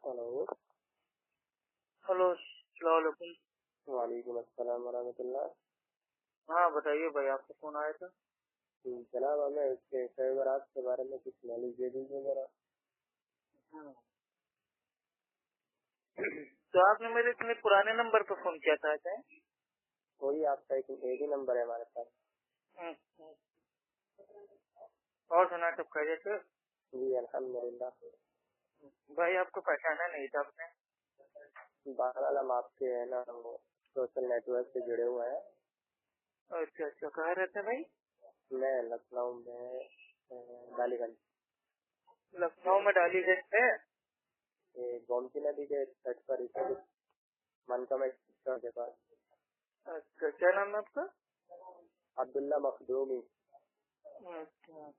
Hello. Hello, अस्सलाम वालेकुम। वालेकुम अस्सलाम वरहमतुल्लाह। हाँ बताइए भाई, आपका फोन आया था। जनाब हमें इसके शब-ए-बारात के बारे में कुछ नॉलेज दे दीजिए जरा। तो आपने मेरे इतने पुराने नंबर पर फोन किया था क्या? वही आपका एक ही नंबर है हमारे पास। और सुना सब खैरियत है? जी अल्हम्दुलिल्लाह। भाई आपको पहचाना नहीं था आपने? बहरहाल हम आपके है ना वो सोशल नेटवर्क से जुड़े हुए हैं। अच्छा अच्छा, कहाँ रहते हैं भाई? मैं लखनऊ में डालीगंज। लखनऊ में डालीगंज है। ये गोमती नदी के तट पर इसे मनकम स्टोर के पास। अच्छा, क्या नाम है आपका? अब्दुल्ला मखदूमी। अच्छा,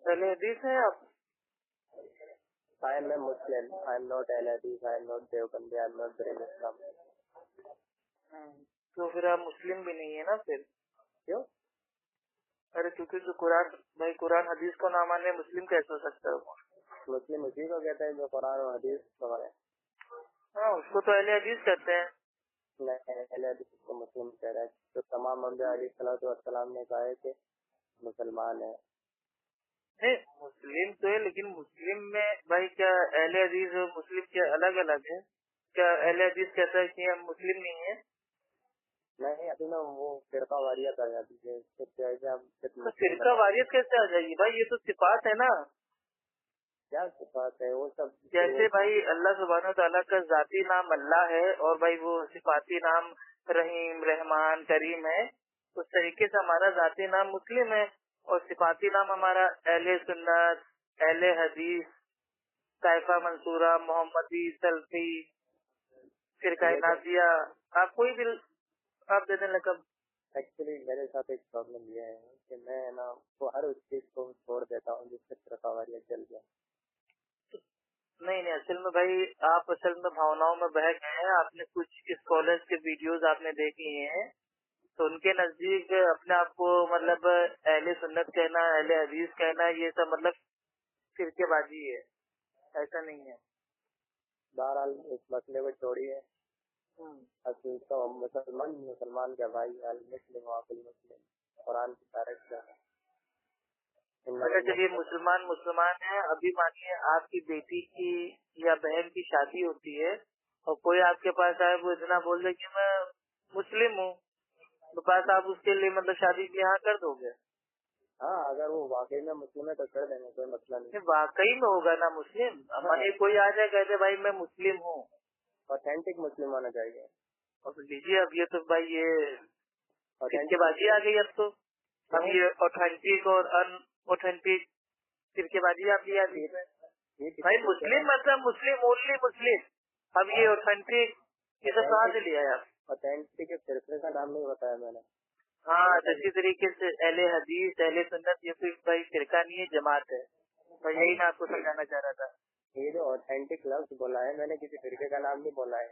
पहले हदीस है आप? I am a Muslim. I am not Ahladis. I am not Deobandi. I am not Brahmin Islam. तो फिर आप मुस्लिम भी नहीं है ना फिर? क्यों? अरे क्योंकि जो कुरान, भाई कुरान हदीस को ना माने मुस्लिम कैसे हो सकता है वो? मुस्लिम उसी को कहते हैं जो कुरान और हदीस को माने। हाँ, उसको तो अहले हदीस कहते हैं। नहीं, अहले हदीस को मुस्लिम कह रहा है। तो तमाम अंबिया अलैहिस्सलाम ने कहा है कि मुसलमान है। नहीं, मुस्लिम तो है, लेकिन मुस्लिम में भाई क्या अहले हदीस और मुस्लिम क्या अलग अलग है? क्या अहले हदीस कहता है कि हम मुस्लिम नहीं है? नहीं, अभी ना वो फिरका वारियत आ जाती है। तो फिरका वारियत कैसे आ जाएगी भाई? ये तो सिफात है ना। क्या सिफात है वो सब? जैसे भाई अल्लाह सुब्हानहू तआला का जाती नाम अल्लाह है और भाई वो सिफाती नाम रहीम, रहमान, करीम है, उस तरीके से हमारा जाती नाम मुस्लिम है और सिफाती नाम हमारा अहले सुन्नत, अहले हदीस, ताइफा मंसूरा, मोहम्मदी, सल्फी, फिरका नाजिया, आप कोई भी आप दे दें लकब। एक्चुअली मेरे साथ एक प्रॉब्लम ये है कि मैं ना वो हर उस चीज को छोड़ देता हूँ जिससे फिरका वारियत चल गया। नहीं नहीं, असल में भाई आप असल में भावनाओं में बह गए हैं। आपने कुछ स्कॉलर्स के वीडियोस आपने देख लिए हैं, तो उनके नजदीक अपने आप को मतलब अहले सुन्नत कहना, अहले हदीस कहना, ये सब मतलब फिरकेबाजी है, ऐसा नहीं है। बहरहाल इस मसले को छोड़िए। असल तो मुसलमान का भाई अल मुस्लिम वाकुल मुस्लिम कुरान की तारीफ क्या है। अच्छा चलिए, मुसलमान मुसलमान है। अभी मानिए आपकी बेटी की या बहन की शादी होती है और कोई आपके पास आए, वो इतना बोल दे कि मैं मुस्लिम हूँ, तो बस आप उसके लिए मतलब शादी के यहाँ कर दोगे? हाँ, अगर वो वाकई में मुस्लिम है तो कर देंगे, कोई मसला नहीं। वाकई में होगा ना मुस्लिम? मानिए कोई आ जाए कहते भाई मैं मुस्लिम हूँ, ऑथेंटिक मुस्लिम होना चाहिए। और लीजिए अब ये तो भाई ये फिरकेबाजी आ गई। अब तो अब ये ऑथेंटिक और अनऑथेंटिक फिरकेबाजी आप लिया दी भाई। मुस्लिम मतलब मुस्लिम, ओनली मुस्लिम। अब ये ऑथेंटिक, ये सब कहाँ से लिया है आप? ऑथेंटिक फिरके का नाम नहीं बताया मैंने। हाँ, तो इसी तरीके से अहले हदीस, अहले सुन्नत, ये कोई भाई फिरका नहीं है, जमात है। तो यही मैं आपको समझाना चाह रहा था। ये जो ऑथेंटिक लफ्ज बोला है मैंने किसी फिरके का नाम नहीं बोला है।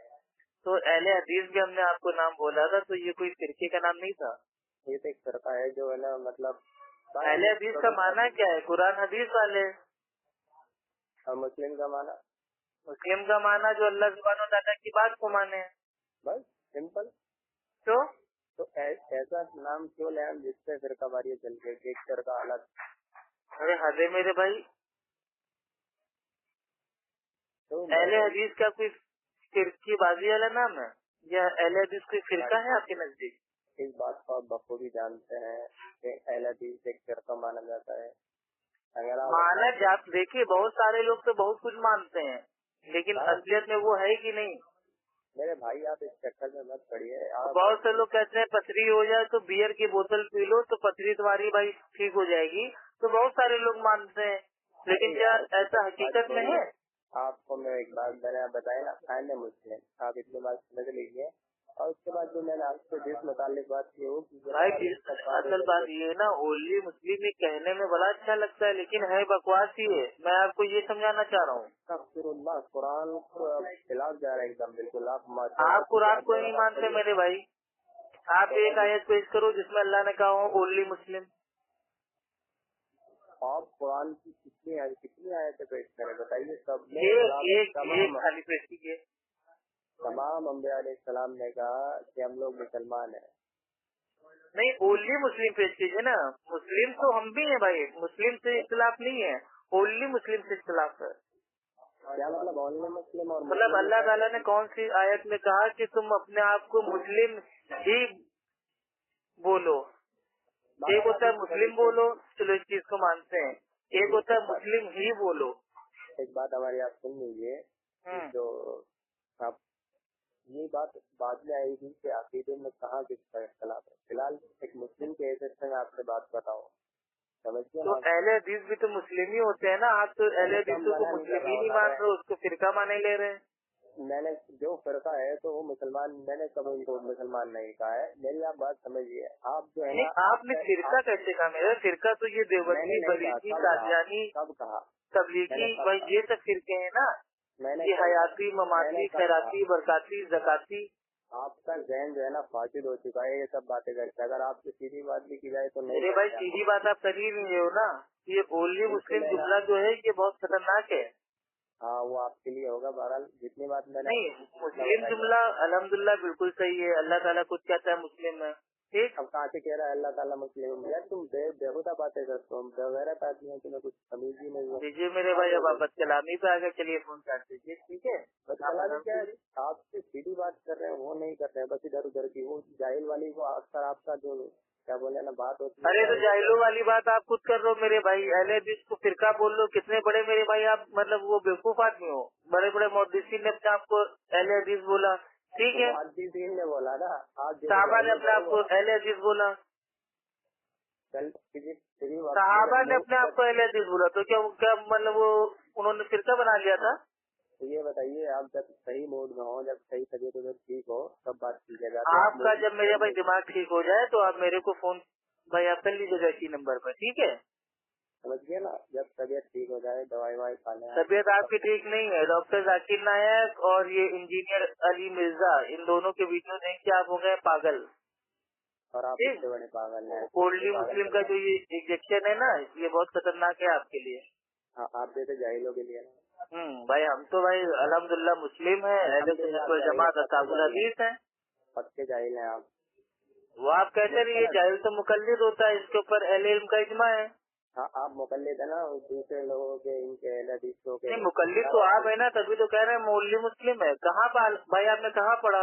तो अहले हदीस भी हमने आपको नाम बोला था, तो ये कोई फिरके का नाम नहीं था। ये तो एक फिरका है जो है ना, मतलब अहले हदीस का माना क्या है? कुरान हदीस वाले। और मुस्लिम का माना? मुस्लिम का माना जो अल्लाह सुब्हानहू तआला की बात को माने। बस सिंपल। तो ऐसा नाम क्यों ले हम जिससे फिरका वारियत चल गई, एक फिरका अलग? अरे हदे मेरे भाई, तो अहले हदीस का कोई फिरकी बाजी वाला नाम है या अहले हदीस कोई फिरका है आपके नजदीक? इस बात को आप बखूबी जानते हैं कि अहले हदीस एक फिरका माना जाता है। अगर आप माना आप देखिए, बहुत सारे लोग तो बहुत कुछ मानते हैं, लेकिन असलियत में वो है कि नहीं? मेरे भाई आप इस चक्कर में मत पड़िए। बहुत से लोग कहते हैं पथरी हो जाए तो बियर की बोतल पी लो तो पथरी तुम्हारी भाई ठीक हो जाएगी, तो बहुत सारे लोग मानते हैं, लेकिन क्या ऐसा हकीकत में है? आपको मैं एक बात बताया ना, आई एम मुस्लिम, आप इतनी बात समझ लीजिए। और उसके बाद जो मैंने आपसे जिस मुतालिक बात की वो भाई असल बात ये है ना, ओनली मुस्लिम में कहने में बड़ा अच्छा लगता है, लेकिन है बकवास ही है। मैं आपको ये समझाना चाह रहा हूँ। कुरान खिलाफ जा रहा है एकदम बिल्कुल। आप कुरान को नहीं मानते मेरे भाई। आप एक आयत पेश करो जिसमें अल्लाह ने कहा हो ओनली मुस्लिम। आप कुरान की कितनी आयतें पेश करें बताइए। सब खाली पेश कीजिए। तमाम अंबिया अलैहिस्सलाम ने कहा कि हम लोग मुसलमान हैं। नहीं, ओनली मुस्लिम पेश कीजिए ना। मुस्लिम तो हम भी हैं भाई, मुस्लिम से इख्तिलाफ नहीं है, ओनली मुस्लिम से इख्तिलाफ है। क्या मतलब ओनली मुस्लिम? और मतलब अल्लाह ताला ने कौन सी आयत में कहा कि तुम अपने आप को मुस्लिम ही बोलो? एक होता है मुस्लिम बोलो, चलो इस चीज को मानते हैं, एक होता है मुस्लिम ही बोलो। एक बात हमारी आप सुन लीजिए, जो आप ये बात बाद में आई थी कि अकीदे में कहाँ किसका इख्तिलाफ है। फिलहाल एक मुस्लिम के हैसियत से मैं आपसे बात बताऊँ, समझिए। तो अहले हदीस भी तो मुस्लिम ही होते हैं ना। आप तो अहले हदीस को मुस्लिम ही नहीं मान रहे, उसको फिरका माने ले रहे हैं। मैंने जो फिरका है तो वो मुसलमान, मैंने कभी उनको मुसलमान नहीं कहा है। मेरी आप बात समझिए। आप जो है ना, आपने फिरका कैसे कहा? मेरा फिरका तो ये देवबंदी, बरीकी, कादियानी, कब कहा? तबलीगी, भाई ये सब फिरके हैं ना। ये हयाती, ममाती, खैराती, बरकाती, ज़काती। आपका ज़हन जो है ना फासिद हो चुका है ये सब बातें करके। अगर आपसे सीधी बात भी की जाए तो नहीं। अरे भाई सीधी बात आप कर ही नहीं हो ना। ये ओनली मुस्लिम जुमला जो है ये बहुत खतरनाक है। हाँ, वो आपके लिए होगा। बहरहाल जितनी बात मैंने नहीं, मुस्लिम जुमला अल्हम्दुलिल्लाह बिल्कुल सही है। अल्लाह ताला खुद कहता है मुस्लिम है, ठीक। अब कहाँ से कह रहा है अल्लाह ताला मुस्लिम? यार तुम बेहुदा बातें करते हो, बेगैरत आदमी है, तुम्हें कुछ तमीज ही नहीं है। दीजिए मेरे भाई, अब आप बदकलामी पे आ गए, चलिए फोन काट दीजिए, ठीक है। बदकलामी क्या है? आपसे सीधी बात कर रहे हैं वो नहीं कर रहे हैं, बस इधर उधर की वो जाहिल वाली को अक्सर आपका जो क्या बोले ना बात होती है। अरे तो जाहिलों वाली बात आप खुद कर रहे हो मेरे भाई। अहले हदीस को फिरका बोल लो, कितने बड़े मेरे भाई आप, मतलब वो बेवकूफ आदमी हो। बड़े बड़े मुहद्दिसीन ने अपने आपको अहले हदीस बोला, ठीक है। मुहद्दिसीन ने बोला ना, साहबा ने अपने आपको अहले हदीस बोला, साहबा ने अपने आपको अहले हदीस बोला, तो क्या मतलब वो उन्होंने फिरका बना लिया था? तो ये बताइए, आप जब सही मूड में हो, जब सही तबीयत उधर ठीक हो तब बात कीजिएगा। आपका जब मेरे भाई दिमाग ठीक हो जाए तो आप मेरे को फोन भाई आप कर लीजिएगा इसी नंबर पर, ठीक है। समझिए ना, जब तबीयत ठीक हो जाए दवाई वाई खा लें। तबीयत आपकी ठीक नहीं है। डॉक्टर जाकिर नायक और ये इंजीनियर अली मिर्जा, इन दोनों के वीडियो देख के आप हो गए पागल। और आप इससे बड़े पागल हैं। ओनली मुस्लिम का जो ये इंजेक्शन है ना, ये बहुत खतरनाक है आपके लिए। हाँ, आप जैसे जाहिलों के लिए। भाई हम तो भाई अल्हम्दुलिल्लाह मुस्लिम है, जमात असाबुल हदीस है। पक्के जाहिल हैं आप। वो आप कहते रहिए, जाहिल तो मुकल्लिद होता है, इसके ऊपर अहले इल्म का इजमा है। हाँ, आप मुकल्लिद है ना दूसरे लोगों के, इनके अहले हदीसों के। नहीं, मुकल्लिद तो आप है ना, तभी तो कह रहे हैं ओनली मुस्लिम है। कहाँ भाई आपने कहाँ पढ़ा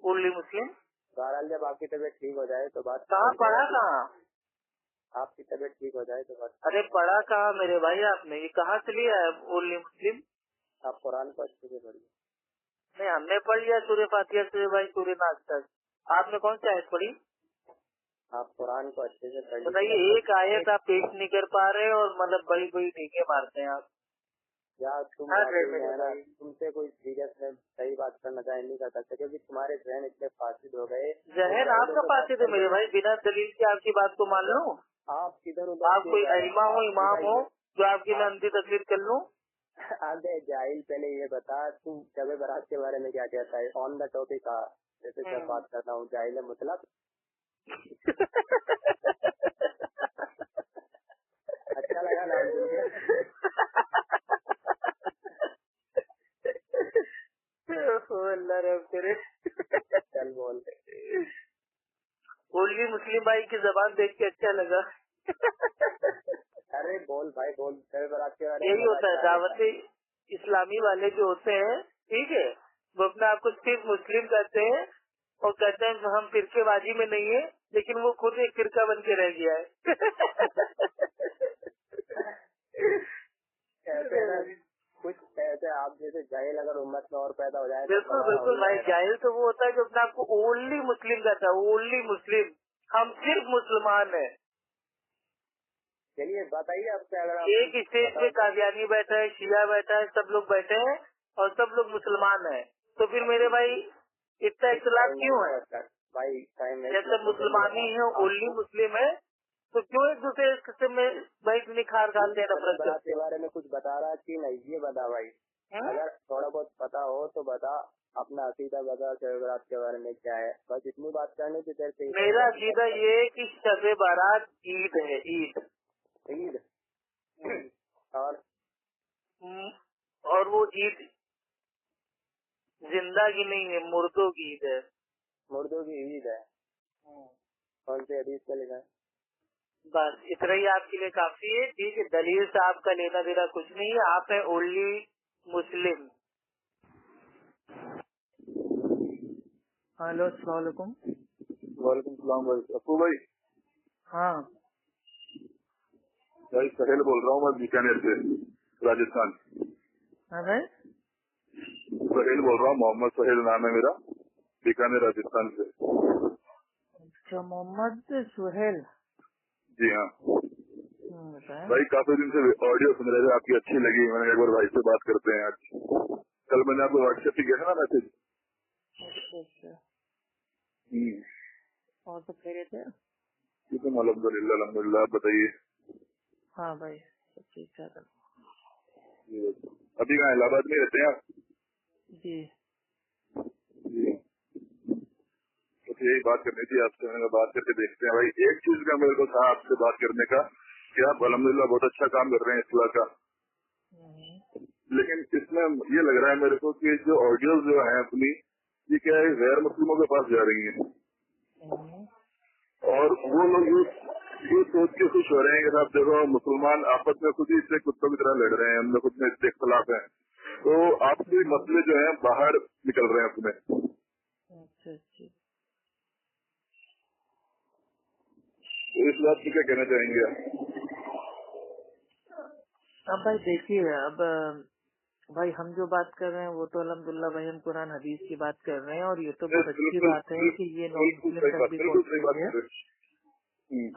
ओनली मुस्लिम? बहरहाल जब आपकी तबीयत ठीक हो जाए तो बात। कहाँ पढ़ा? कहाँ आपकी तबीयत ठीक हो जाए तो बात। अरे पढ़ा कहाँ मेरे भाई आपने? ये कहाँ से लिया है ओनली मुस्लिम? आप कुरान को अच्छे से पढ़िए। नहीं, हमने पढ़ लिया सूर्य फातिहा से भाई सूर्य नाज तक। आपने कौन सी आयत पढ़ी? आप कुरान को अच्छे से पढ़िए। बताइए, एक आयत आप पेश नहीं कर पा रहे और मतलब बड़ी बड़ी टीके मारते हैं आप। या तुम तुमसे कोई सीरियस में सही बात करना चाहे नहीं कर सकते, क्योंकि तुम्हारे जहन इतने फासिद हो गए। जहन आपका फासिद है मेरे भाई, बिना दलील के आपकी बात को मान लूं? आप किधर आप कोई अइमा हो, इमाम हो जो आपकी मैं अंधी तकलीफ कर लूं? अरे जाहिल, पहले ये बता तू शब बारात के बारे में क्या कहता है? ऑन द टॉपिक आ, जैसे क्या बात करता हूँ। जाहिल है मतलब अच्छा लगा ना? अल्लाह रब करे। चल बोल। ओनली मुस्लिम भाई की जबान देख के अच्छा लगा। अरे बोल भाई बोल, शब बारात के बारे में। यही होता है दावत इस्लामी वाले जो होते हैं, ठीक है, वो अपने आप को सिर्फ मुस्लिम कहते हैं और कहते हैं हम फिरकेबाजी में नहीं है, लेकिन वो खुद एक फिरका बन के रह गया है। कुछ ऐसे आप जैसे जाहिल अगर उम्मत में और पैदा हो जाए। बिल्कुल बिल्कुल भाई, जाहिल तो वो होता है जो अपने आपको ओनली मुस्लिम कहता है। ओनली मुस्लिम, हम सिर्फ मुसलमान है। चलिए बताइए आपसे। अगर एक स्टेज पे कादियानी बैठा है, शिया बैठा है, सब लोग बैठे हैं और सब लोग मुसलमान हैं, तो फिर मेरे भाई इतना इख्तिलाफ क्यों है भाई? जब सब मुसलमान ही है, ओनली मुस्लिम है, तो क्यों एक दूसरे किस्म में भाई निखार डालते हैं नफरत के बारे में? कुछ बता रहा कि नहीं ये बता भाई। अगर थोड़ा बहुत पता हो तो बता, अपना अकीदा बता शब बारात के बारे में क्या है। बस इतनी बात करनी थी तेरे से। मेरा अकीदा ये है कि शब बारात ईद है। ईद ईद اور وہ عید زندہ کی نہیں ہے، مردوں کی عید ہے. مردوں کی عید ہے. کون سی حدیث کا لکھا ہے؟ بس اتنا ہی آپ کے لیے کافی ہے. ٹھیک ہے، دلیل سے آپ کا لینا دینا کچھ نہیں ہے. آپ ہیں اونلی مسلم. ہلو، السلام علیکم. وعلیکم السلام بھائی. ابو بھائی. ہاں بھائی سہیل بول رہا ہوں میں بیکانیر سے راجستھان. ہاں بھائی، سہیل بول رہا ہوں، محمد سہیل نام ہے میرا، بیکانیر راجستھان سے. اچھا، محمد سہیل. جی ہاں بتائیں. بھائی، کافی دن سے آڈیو سن رہے تھے، آپ کی اچھی لگی، میں نے ایک بار بھائی سے بات کرتے ہیں آج. کل میں نے آپ کو واٹس ایپ پہ کیا تھا نا میسج. اچھا، ٹھیک اور سب خیریت ہے؟ ہے، الحمد للہ الحمد للہ. آپ بتائیے. ہاں بھائی، سب ٹھیک ٹھاک. ابھی کہاں الہ آباد میں رہتے ہیں آپ؟ جی جی. تو یہی بات کرنی تھی آپ سے، میں نے بات کر کے دیکھتے ہیں. بھائی ایک چیز کا میرے کو تھا آپ سے بات کرنے کا کہ آپ الحمد للہ بہت اچھا کام کر رہے ہیں اصلاح کا، لیکن اس میں یہ لگ رہا ہے میرے کو کہ جو آڈیوز جو ہیں اپنی، یہ کیا ہے غیر مسلموں کے پاس جا رہی ہیں، اور وہ لوگ یہ سوچ کے خوش ہو رہے ہیں کہ آپ دیکھو مسلمان آپس میں خود ہی سے کتوں کی طرح لڑ رہے ہیں، ہم لوگ خود میں اس سے اختلاف ہیں، تو آپ کے مسئلے جو ہیں باہر نکل رہے ہیں اپنے. اچھا اچھا. تو اس بات سے کیا کہنا چاہیں گے آپ؟ اب بھائی دیکھیے، اب بھائی ہم جو بات کر رہے ہیں وہ تو الحمدللہ بھائی ہم قرآن حدیث کی بات کر رہے ہیں، اور یہ تو بہت اچھی بات ہے کہ یہ نان مسلم تک بھی پہنچ رہی ہے.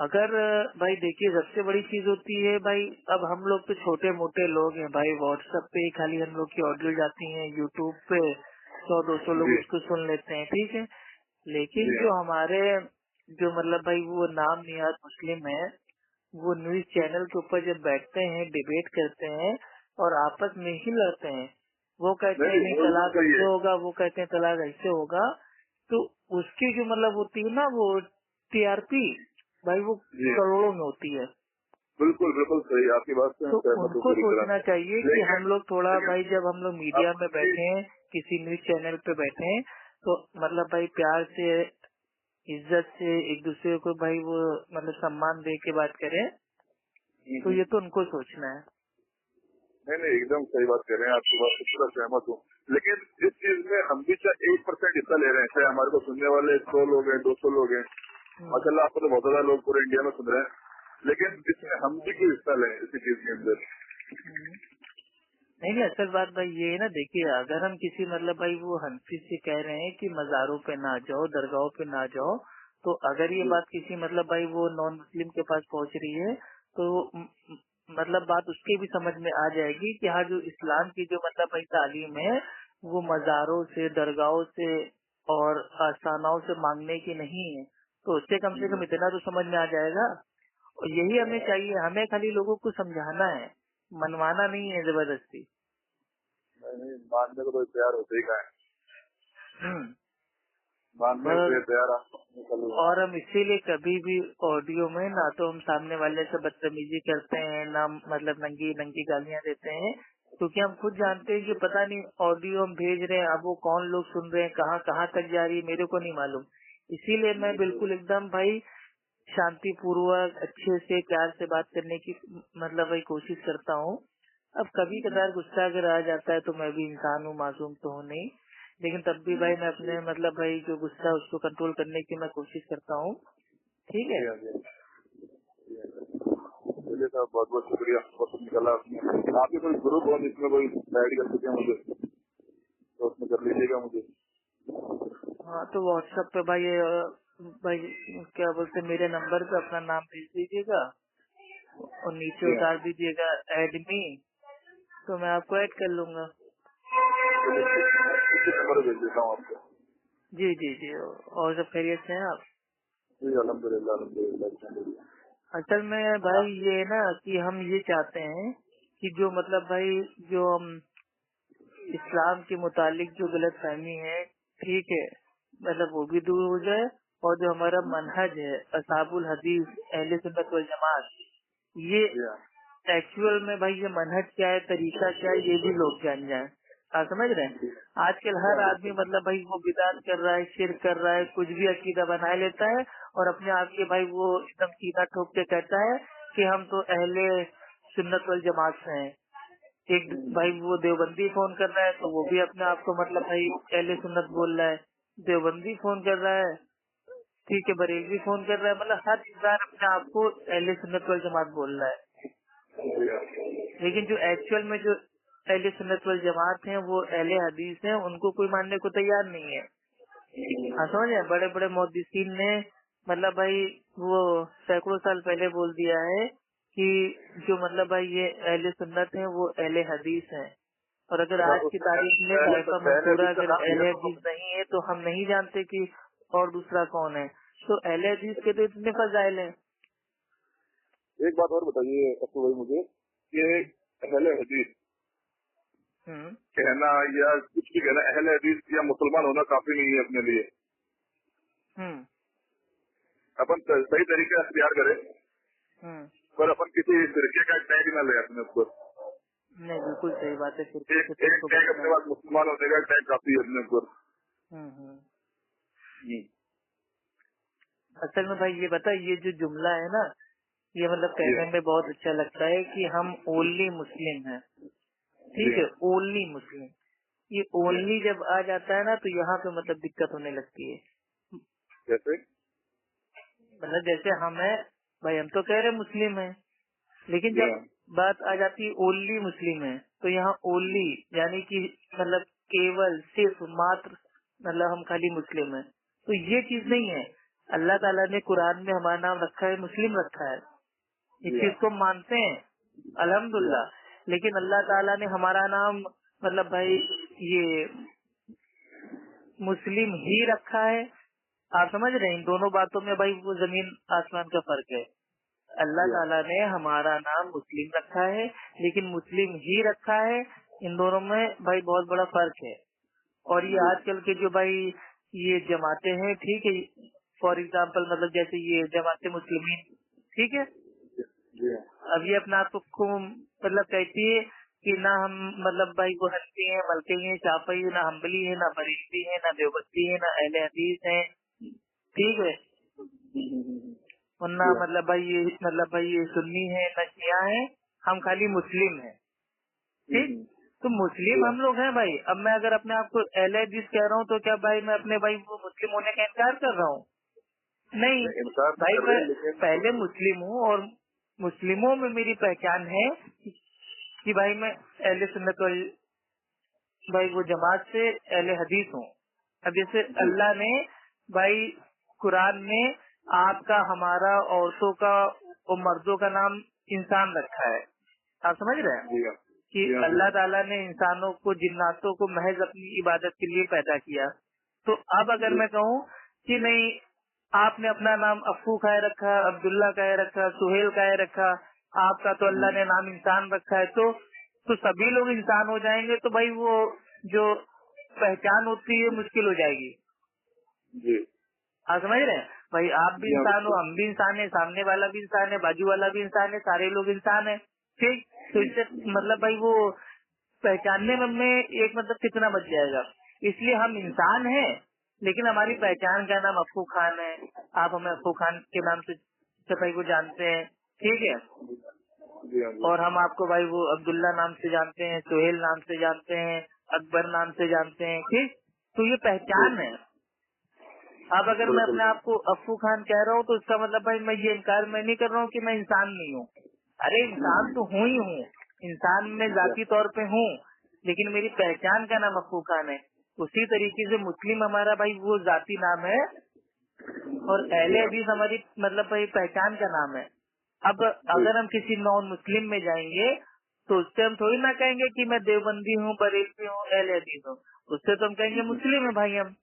اگر بھائی دیکھیے، سب سے بڑی چیز ہوتی ہے بھائی، اب ہم لوگ تو چھوٹے موٹے لوگ ہیں بھائی، واٹس ایپ پہ خالی ہم لوگ کی آڈیو جاتی ہیں، یوٹیوب پہ 100-200 لوگ اس کو سن لیتے ہیں، ٹھیک ہے. لیکن جو ہمارے جو مطلب بھائی وہ نام نیاد مسلم ہے، وہ نیوز چینل کے اوپر جب بیٹھتے ہیں ڈیبیٹ کرتے ہیں اور آپس میں ہی لڑتے ہیں، وہ کہتے ہیں نہیں طلاق ایسے ہوگا، وہ کہتے ہیں طلاق ایسے ہوگا، تو اس کی جو مطلب ہوتی ہے نا وہ ٹی آر پی بھائی وہ کروڑوں میں ہوتی ہے. بالکل بالکل صحیح، آپ کی بات سے تو ان کو سوچنا چاہیے کہ ہم لوگ تھوڑا بھائی جب ہم لوگ میڈیا میں بیٹھے ہیں، کسی نیوز چینل پہ بیٹھے ہیں، تو مطلب بھائی پیار سے عزت سے ایک دوسرے کو بھائی وہ مطلب سمان دے کے بات کریں. تو یہ تو ان کو سوچنا ہے. نہیں ایک دم صحیح بات کر رہے ہیں، آپ کی بات سے پورا سہمت ہوں، لیکن اس چیز میں ہم بھی چاہے 1% حصہ لے رہے ہیں، چاہے ہمارے کو سننے والے 100 لوگ ہیں 200 لوگ ہیں، ماشاء اللہ آپ کو تو بہت زیادہ لوگ پورے انڈیا میں سن رہے ہیں، لیکن اس میں ہم بھی کوئی حصہ لیں اسی چیز کے اندر. نہیں اصل بات بھائی یہ ہے نا، دیکھیے اگر ہم کسی مطلب بھائی وہ حنفی سے کہہ رہے ہیں کہ مزاروں پہ نہ جاؤ، درگاہوں پہ نہ جاؤ، تو اگر یہ بات کسی مطلب بھائی وہ نان مسلم کے پاس پہنچ رہی ہے تو مطلب بات اس کی بھی سمجھ میں آ جائے گی کہ ہاں جو اسلام کی جو مطلب بھائی تعلیم ہے وہ مزاروں سے، درگاہوں سے اور آستانوں سے مانگنے کی نہیں ہے. تو اس سے کم اتنا تو سمجھ میں آ جائے گا. اور یہی ہمیں چاہیے، ہمیں خالی لوگوں کو سمجھانا ہے، منوانا نہیں ہے زبردستی. ماننے کو تو تیار ہوتے ہی کا اور ہم اسی لیے کبھی بھی آڈیو میں نہ تو ہم سامنے والے سے بدتمیزی کرتے ہیں، نہ مطلب ننگی گالیاں دیتے ہیں، کیونکہ ہم خود جانتے ہیں کہ پتہ نہیں آڈیو ہم بھیج رہے ہیں اب وہ کون لوگ سن رہے ہیں، کہاں تک جا رہی ہے میرے کو نہیں معلوم. اسی لیے میں بالکل ایک دم بھائی شانتی پوروک اچھے سے پیار سے بات کرنے کی مطلب بھائی کوشش کرتا ہوں. اب کبھی کبھار غصہ اگر آ جاتا ہے تو میں بھی انسان ہوں، معصوم تو ہوں نہیں، لیکن تب بھی بھائی میں اپنے مطلب بھائی جو غصہ ہے اس کو کنٹرول کرنے کی میں کوشش کرتا ہوں. ٹھیک ہے چلیے صاحب، بہت بہت شکریہ. وقت نکالا آپ کے کوئی گروپ ہو جس میں کوئی ایڈ کر سکے مجھے تو اس میں کر لیجیے گا مجھے. ہاں تو واٹس ایپ پہ بھائی کیا بولتے میرے نمبر پہ اپنا نام بھیج دیجیے گا اور نیچے اتار دیجیے گا ایڈ می، تو میں آپ کو ایڈ کر لوں گا. نمبر بھیج دیتا ہوں آپ کو. جی اور سب خیریت سے ہیں آپ؟ جی الحمد للہ. اصل میں بھائی یہ نا کہ ہم یہ چاہتے ہیں کہ جو مطلب بھائی جو ہم اسلام کے متعلق جو غلط فہمی ہے، ٹھیک ہے، مطلب وہ بھی دور ہو جائے، اور جو ہمارا منہج ہے اصحاب الحدیث اہل سنت والجماعت، یہ एक्चुअल में भाई ये मनहज क्या है, तरीका क्या है, ये भी लोग जान जाए। आप समझ रहे हैं? आजकल हर आदमी मतलब भाई वो बिदात कर रहा है, शिर्क कर रहा है, कुछ भी अकीदा बना लेता है और अपने आप के भाई वो एकदम सीधा ठोक के कहता है कि हम तो अहले सुन्नत वल जमात से हैं। एक भाई वो देवबंदी फोन कर रहा है तो वो भी अपने आप को मतलब भाई अहले सुन्नत बोल रहा है, देवबंदी फोन कर रहा है, ठीक है, बरेलवी फोन कर रहा है, मतलब हर इंसान अपने आप को अहले सुन्नत वल जमात बोल रहा है। लेकिन जो एक्चुअल में जो अहले सुन्नत वल जमात हैं वो अहले हदीस हैं, उनको कोई मानने को तैयार नहीं है। हाँ समझे? बड़े बड़े मुहद्दिसीन ने मतलब भाई वो सैकड़ों साल पहले बोल दिया है कि जो मतलब भाई ये अहले सुन्नत हैं वो अहले हदीस हैं। और अगर आज की तारीख में ताइफा मंसूरा अगर अहले हदीस नहीं है तो हम नहीं जानते कि और दूसरा कौन है। तो अहले हदीस के तो इतने फजाइल हैं। एक बात और बताइए अफू भाई मुझे, कि अहले हदीस कहना या कुछ भी कहना, अहले हदीस या मुसलमान होना काफी नहीं है अपने लिए। अपन सही तरीके अख्तियार करें, पर अपन किसी फिरके का टैग न ले अपने ऊपर। नहीं, बिल्कुल सही बात है। एक टैग अपने पास मुसलमान होने का टैग काफी है अपने ऊपर। असल में भाई ये बता, ये जो जुमला है ना, ये मतलब कहने में बहुत अच्छा लगता है कि हम ओनली मुस्लिम हैं, ठीक है, ओनली मुस्लिम। ये ओनली जब आ जाता है ना तो यहाँ पे मतलब दिक्कत होने लगती है। जैसे मतलब जैसे हम है भाई, हम तो कह रहे मुस्लिम हैं, लेकिन जब बात आ जाती है ओनली मुस्लिम है तो यहाँ ओनली यानी कि मतलब केवल सिर्फ मात्र मतलब हम खाली मुस्लिम हैं, तो ये चीज नहीं है। अल्लाह ताला ने कुरान में हमारा नाम रखा है, मुस्लिम रखा है, इस चीज को मानते हैं अल्हम्दुलिल्लाह। लेकिन अल्लाह ताला ने हमारा नाम मतलब भाई ये मुस्लिम ही रखा है। आप समझ रहे हैं? इन दोनों बातों में भाई वो जमीन आसमान का फर्क है। अल्लाह ताला ने हमारा नाम मुस्लिम रखा है लेकिन मुस्लिम ही रखा है, इन दोनों में भाई बहुत बड़ा फर्क है। और ये आजकल के जो भाई ये जमातें हैं, ठीक है, फॉर एग्जाम्पल मतलब जैसे ये जमाते मुस्लिमीन, ठीक है, अब ये अपने आप को मतलब कहती है कि ना हम मतलब भाई वो हनफी हैं, मलकी हैं, शाफई है, ना हम्बली है, ना बरीली है, ना देवबंदी है, ना अहले हदीस है, ठीक है, वरना मतलब भाई ये सुन्नी है, ना शिया है, हम खाली मुस्लिम हैं, ठीक। तो मुस्लिम हम लोग हैं भाई। अब मैं अगर अपने आप को अहले हदीस कह रहा हूँ तो क्या भाई मैं अपने भाई वो मुस्लिम होने का इनकार कर रहा हूँ? नहीं भाई, मैं पहले मुस्लिम हूँ और मुस्लिमों में मेरी पहचान है कि भाई मैं अहले सुन्नत वल भाई वो जमात से अहले हदीस हूँ। अब जैसे अल्लाह ने भाई कुरान में आपका, हमारा, औरतों का और मर्दों का नाम इंसान रखा है। आप समझ रहे हैं कि अल्लाह ताला ने इंसानों को, जिन्नातों को महज अपनी इबादत के लिए पैदा किया। तो अब अगर मैं कहूँ कि नहीं, आपने अपना नाम अफू का है रखा, अब्दुल्ला का है रखा, सुहेल का है रखा, आपका तो अल्लाह ने नाम इंसान रखा है, तो सभी लोग इंसान हो जाएंगे, तो भाई वो जो पहचान होती है मुश्किल हो जाएगी। आप समझ रहे हैं? भाई आप भी इंसान हो, हम भी इंसान है, सामने वाला भी इंसान है, बाजू वाला भी इंसान है, सारे लोग इंसान है, ठीक। तो इससे मतलब भाई वो पहचानने में एक मतलब कितना बच जाएगा। इसलिए हम इंसान हैं लेकिन हमारी पहचान का नाम अफू खान है। आप हमें अफू खान के नाम से भाई को जानते हैं, ठीक है, और हम आपको भाई वो अब्दुल्ला नाम से जानते हैं, सोहेल नाम से जानते हैं, अकबर नाम से जानते हैं, ठीक। तो ये पहचान है। अब अगर मैं अपने आप को अफू खान कह रहा हूँ तो इसका मतलब भाई मैं ये इनकार मैं नहीं कर रहा हूँ कि मैं इंसान नहीं हूँ। अरे इंसान तो हूँ ही हूँ, इंसान में जाती तौर पे हूँ, लेकिन मेरी पहचान का नाम अफू खान है। उसी तरीके से मुस्लिम हमारा भाई वो जाती नाम है और अहले हदीस हमारी मतलब भाई पहचान का नाम है। अब अगर हम किसी नॉन मुस्लिम में जाएंगे तो उससे हम थोड़ी ना कहेंगे कि मैं देवबंदी हूँ, बरेलवी हूँ, अहले हदीस हूँ, उससे तो हम कहेंगे मुस्लिम है भाई हम।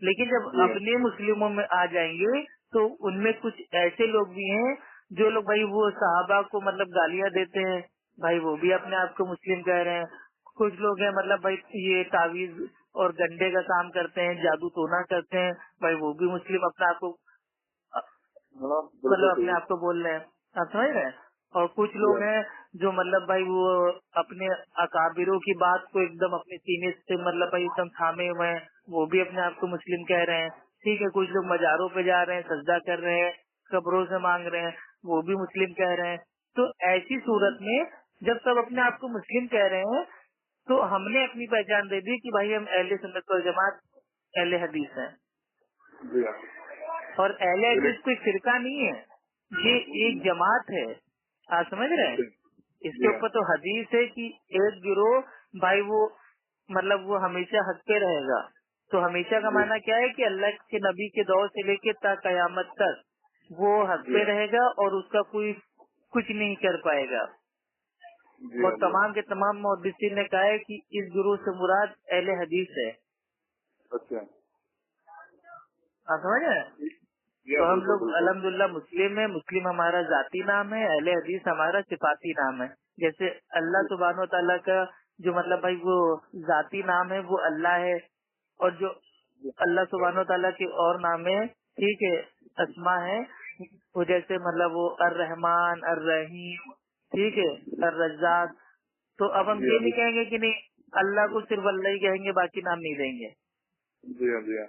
लेकिन जब अपने मुस्लिमों में आ जाएंगे तो उनमें कुछ ऐसे लोग भी हैं जो लोग भाई वो सहाबा को मतलब गालियां देते हैं, भाई वो भी अपने आप को मुस्लिम कह रहे हैं। कुछ लोग हैं मतलब भाई ये तावीज और गंडे का काम करते हैं, जादू टोना करते हैं, भाई वो भी मुस्लिम अपने आप को मतलब अपने आप को बोल रहे हैं। आप समझ रहे हैं? और कुछ लोग हैं जो मतलब भाई वो अपने अकाबिरों की बात को एकदम अपने सीने से मतलब भाई एकदम थामे हुए हैं, वो भी अपने आप को मुस्लिम कह रहे हैं। ठीक है, कुछ लोग मजारों पे जा रहे हैं, सजदा कर रहे हैं, कब्रों से मांग रहे हैं, वो भी मुस्लिम कह रहे हैं। तो ऐसी सूरत में जब सब अपने आप को मुस्लिम कह रहे हैं तो हमने अपनी पहचान दे दी कि भाई हम अहले सुन्नत वल जमात अहले हदीस हैं। और अहले हदीस कोई फिरका नहीं है, ये एक जमात है। आप समझ रहे हैं? इसके ऊपर तो हदीस है कि एक गिरोह भाई वो मतलब वो हमेशा हक पे रहेगा। तो हमेशा का माना क्या है कि अल्लाह के नबी के दौर से लेके ता कयामत तक वो हक पे रहेगा और उसका कोई कुछ नहीं कर पाएगा। और तमाम के तमाम मुहद्दिसीन ने कहा है कि इस गुरु से मुराद अहले हदीस है। अच्छा, आप समझ रहे हैं? तो हम लोग अल्हम्दुलिल्लाह मुस्लिम है, मुस्लिम हमारा जाती नाम है, अहले हदीस हमारा सिफाती नाम है। जैसे अल्लाह सुब्हानो व तआला का जो मतलब भाई वो जाती नाम है वो अल्लाह है, और जो अल्लाह सुब्हानो व तआला के और नाम है, ठीक है, अस्मा है, वो जैसे मतलब वो अर्रहमान, अर्रहीम, ठीक है, अर्रज़्ज़ाक़। तो अब हम ये नहीं कहेंगे कि नहीं अल्लाह को सिर्फ अल्लाह ही कहेंगे, बाकी नाम नहीं देंगे। जी हाँ, जी हाँ।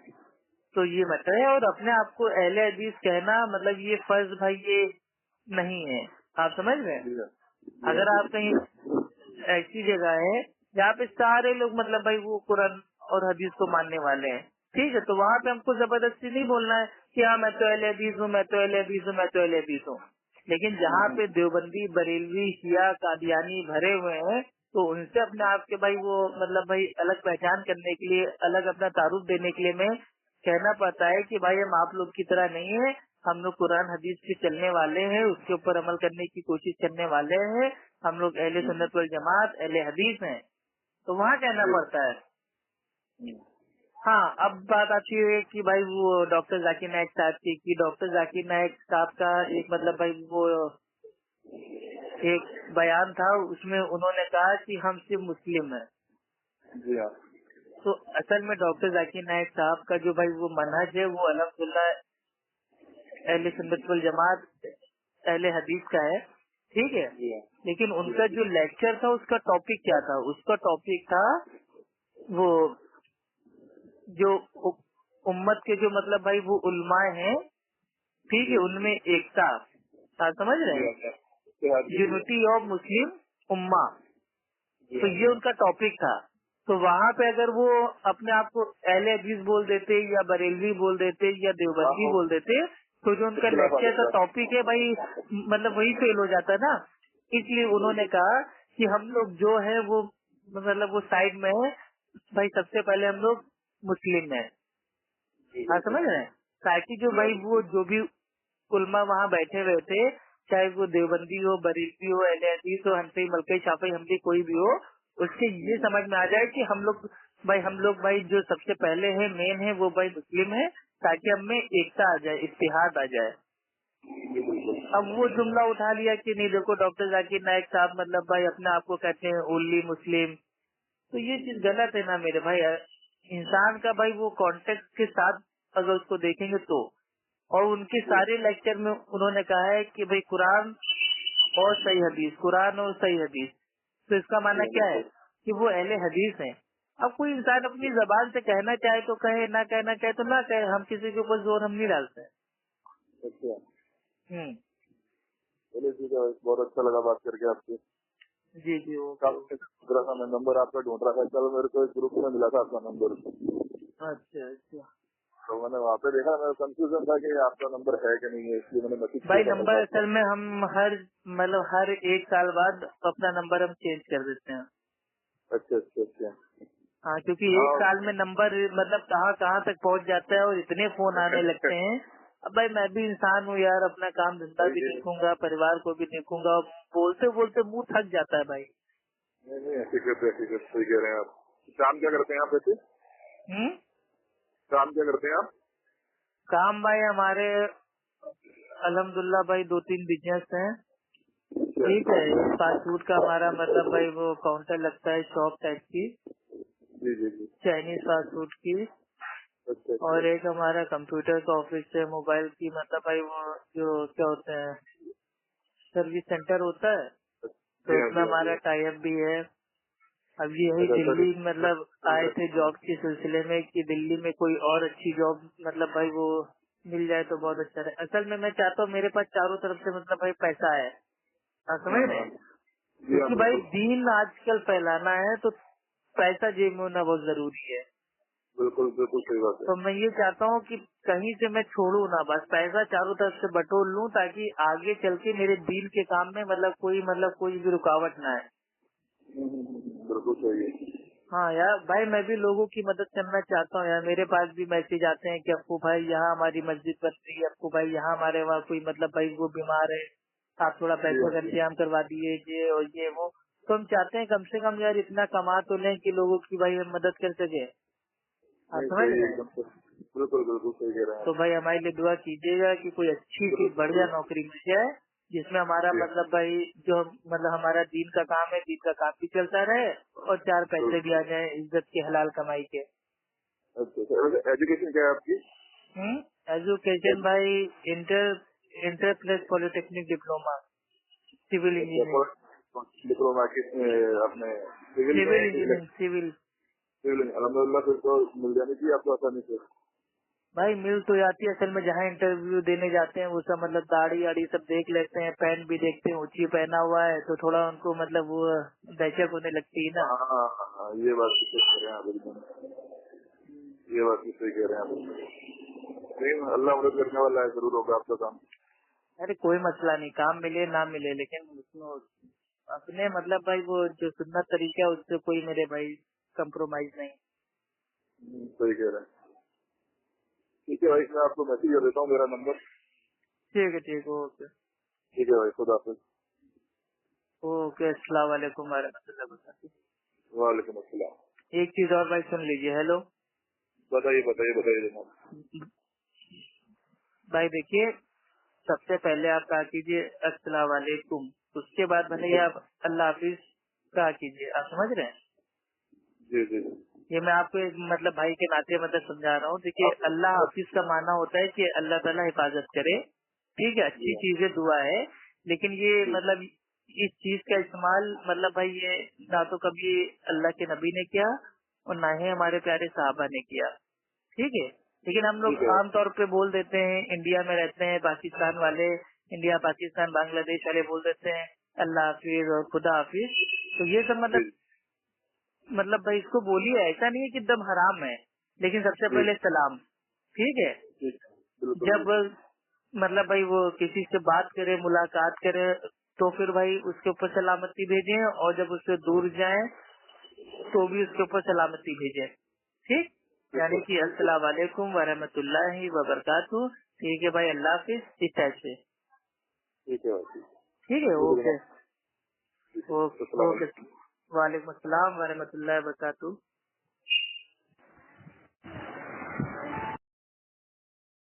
तो ये मतलब है। और अपने आप को अहले हदीस कहना मतलब ये फर्ज भाई ये नहीं है। आप समझ रहे हैं? अगर आप कहीं ऐसी जगह है जहाँ पे सारे लोग मतलब भाई वो कुरान और हदीस को मानने वाले हैं, ठीक है, तो वहाँ पे हमको जबरदस्ती नहीं बोलना है कि हाँ मैं तो अहले हदीस हूँ, मैं तो अहले हदीस हूँ, मैं तो अहले हदीस हूँ। लेकिन जहाँ पे देवबंदी, बरेलवी, शिया, कादियानी भरे हुए हैं तो उनसे अपने आप के भाई वो मतलब भाई अलग पहचान करने के लिए, अलग अपना तारुफ देने के लिए मैं कहना पड़ता है कि भाई हम आप लोग की तरह नहीं है, हम लोग कुरान हदीस पे चलने वाले हैं, उसके ऊपर अमल करने की कोशिश करने वाले हैं, हम लोग अहले सुन्नत वल जमात अहले हदीस हैं। तो वहाँ कहना पड़ता है। हाँ, अब बात आती है कि भाई वो डॉक्टर जाकिर नायक साहब की, कि डॉक्टर जाकिर नायक साहब का एक मतलब भाई वो एक बयान था, उसमें उन्होंने कहा कि हम सिर्फ मुस्लिम हैं। जी हाँ। तो असल में डॉक्टर जाकिर नायक साहब का जो भाई वो मनहज है वो अल्हम्दुलिल्लाह अहले सुन्नत वल जमात अहले हदीस का है, ठीक है। लेकिन उनका जो लेक्चर था उसका टॉपिक क्या था? उसका टॉपिक था वो जो उम्मत के जो मतलब भाई वो उलमाए हैं, ठीक है, उनमें एकता। आप समझ रहे हैं? यूनिटी ऑफ मुस्लिम उम्मा। तो ये उनका टॉपिक था। तो वहाँ पे अगर वो अपने आप को अहले हदीस बोल देते या बरेलवी बोल देते या देवबंदी बोल देते तो जो उनका लेक्चर का टॉपिक है भाई मतलब वही फेल हो जाता ना। इसलिए उन्होंने कहा कि हम लोग जो है वो मतलब वो साइड में है भाई, सबसे पहले हम लोग मुस्लिम है। हाँ, समझ रहे हैं? ताकि जो भाई वो जो भी उलमा वहाँ बैठे हुए थे, चाहे वो देवबंदी हो, बरेलवी हो, अहले हदीस हो, हनफी, मलकी, शाफी, हमदी कोई भी हो, उससे ये समझ में आ जाए कि हम लोग भाई जो सबसे पहले है, मेन है, वो भाई मुस्लिम है, ताकि हम में एकता आ जाए, इत्तेहाद आ जाए। अब वो जुमला उठा लिया कि नहीं देखो डॉक्टर जाकिर नायक साहब मतलब भाई अपने आप को कहते हैं ओनली मुस्लिम, तो ये चीज गलत है ना मेरे भाई। इंसान का भाई वो कॉन्टेक्स्ट के साथ अगर उसको देखेंगे तो, और उनके सारे लेक्चर में उन्होंने कहा है कि भाई कुरान और सही हदीस, कुरान और सही हदीस। तो इसका माना क्या है कि वो अहले हदीस हैं। अब कोई इंसान अपनी जबान से कहना चाहे तो कहे, ना कहना चाहे तो ना कहे, हम किसी के ऊपर जोर हम नहीं डालते हैं। अच्छा, चलिए ठीक है, बहुत अच्छा लगा बात करके आपसे। जी जी मैं नंबर आपका ढूंढ रहा था, कल मेरे को एक ग्रुप में मिला था आपका नंबर। अच्छा अच्छा, तो मैंने वहाँ पे देखा, मेरा कंफ्यूजन था कि आपका नंबर है कि नहीं है, इसलिए मैंने मैसेज भाई नंबर असल में हम हर एक साल बाद अपना नंबर हम चेंज कर देते हैं। अच्छा अच्छा अच्छा। हाँ, क्योंकि एक साल में नंबर मतलब कहाँ तक पहुँच जाता है और इतने फोन आने लगते हैं। अब भाई मैं भी इंसान हूँ यार, अपना काम धंधा भी देखूंगा, परिवार को भी देखूंगा, बोलते बोलते मुंह थक जाता है भाई। नहीं, ठीक है, सही कह रहे हैं आप। काम क्या करते हैं आप वैसे? काम क्या करते हैं आप? काम भाई हमारे अल्हम्दुलिल्लाह भाई 2-3 बिजनेस हैं, ठीक है। एक फास्ट फूड का हमारा मतलब भाई वो काउंटर लगता है, शॉप टाइप की, जी जी जी। चाइनीज फास्ट फूड की। अच्छा, और एक हमारा कंप्यूटर का ऑफिस है, मोबाइल की मतलब भाई वो जो क्या होते हैं सर्विस सेंटर होता है, तो उसमें हमारा टाई अप भी है। अब यही अच्छा, दिल्ली मतलब आए थे जॉब के सिलसिले में कि दिल्ली में कोई और अच्छी जॉब मतलब भाई वो मिल जाए तो बहुत अच्छा रहे। असल में मैं चाहता हूँ मेरे पास चारों तरफ से मतलब भाई पैसा है, आप समझ रहे हैं? क्योंकि भाई दीन आजकल फैलाना है तो पैसा जेब में होना बहुत जरूरी है। बिल्कुल बिल्कुल सही बात है। तो मैं ये चाहता हूँ कि कहीं से मैं छोड़ू ना, बस पैसा चारों तरफ से बटोर लूँ ताकि आगे चल के मेरे दीन के काम में मतलब कोई भी रुकावट ना आए। बिल्कुल सही है। हाँ यार भाई, मैं भी लोगों की मदद करना चाहता हूँ यार। मेरे पास भी मैसेज आते हैं कि अप्पू भाई यहाँ हमारी मस्जिद बन रही है, अप्पू भाई यहाँ हमारे वहाँ कोई मतलब भाई वो बीमार है, आप थोड़ा पैसे का इंतजाम करवा दीजिए और ये वो। तो हम चाहते हैं कम से कम यार इतना कमा तो लें कि लोगों की भाई हम मदद कर सके, आप समझ रहे हैं? बिल्कुल बिल्कुल सही कह रहे हैं। तो भाई हमारे लिए दुआ कीजिएगा कि कोई अच्छी सी बढ़िया नौकरी मिल जाए जिसमें हमारा मतलब भाई जो मतलब हमारा दीन का काम है, दीन का काम भी चलता रहे और चार पैसे भी आ जाए इज्जत की हलाल कमाई के। अच्छा, एजुकेशन क्या है आपकी? एजुकेशन भाई inter plus polytechnic diploma civil engineering. Diploma किसमें? अपने सिविल इंजीनियरिंग सिविल। अलहमदुलिल्लाह, फिर तो मिल जानी चाहिए आपको आसानी से। भाई मिल तो जाती है, असल में जहाँ इंटरव्यू देने जाते हैं वो सब मतलब दाढ़ी आड़ी सब देख लेते हैं, पैंट भी देखते हैं, ऊंची पहना हुआ है तो थोड़ा उनको मतलब वो दहशत होने लगती है ना। हाँ, ये बात तो सही कह रहे हैं आप एकदम, ये बात भी सही कह रहे हैं आप। नहीं, अल्लाह मदद करने वाला है, जरूर होगा आपका काम। अरे कोई मसला नहीं, काम मिले ना मिले, लेकिन उसमें अपने मतलब भाई वो जो सुन्नत तरीका है उससे कोई मेरे भाई कंप्रोमाइज नहीं। सही कह रहे हैं। ठीक है भाई, मैं आपको मैसेज कर देता हूँ, मेरा नंबर। ठीक है ओके। ठीक है भाई, खुदा हाफिज। ओके, अस्सलाम वालेकुम warahmatullahi wabarakatuh। वालेकुम अस्सलाम। एक चीज और भाई सुन लीजिए। हेलो, बताइए जनाब। भाई देखिए, सबसे पहले आप कहा कीजिए अस्सलाम वालेकुम, उसके बाद भले आप अल्लाह हाफिज कहा कीजिए, आप समझ रहे हैं? जी जी। ये मैं आपको एक मतलब भाई के नाते मतलब समझा रहा हूँ। देखिए, अल्लाह हाफिज का माना होता है कि अल्लाह ताला हिफाजत करे, ठीक है, अच्छी चीजें दुआ है, लेकिन ये मतलब इस चीज का इस्तेमाल मतलब भाई ये ना तो कभी अल्लाह के नबी ने किया और ना ही हमारे प्यारे साहबा ने किया, ठीक है। लेकिन हम लोग आमतौर पे बोल देते हैं, इंडिया में रहते हैं पाकिस्तान वाले, इंडिया पाकिस्तान बांग्लादेश वाले बोल देते हैं अल्लाह हाफिज और खुदा हाफिज। तो ये सब मतलब भाई इसको बोलिए, ऐसा नहीं है कि एकदम हराम है, लेकिन सबसे पहले सलाम, ठीक है। जब मतलब भाई वो किसी से बात करे, मुलाकात करे, तो फिर भाई उसके ऊपर सलामती भेजें, और जब उससे दूर जाएं तो भी उसके ऊपर सलामती भेजें, ठीक। यानी कि अस्सलाम वालेकुम वरहमतुल्लाहि वबरकातुहू, ठीक है भाई, अल्लाह हाफिज, इस टाइप से, ठीक है। ओके, वालेकुम अस्सलाम वरहमतुल्लाहि वबरकातुहू।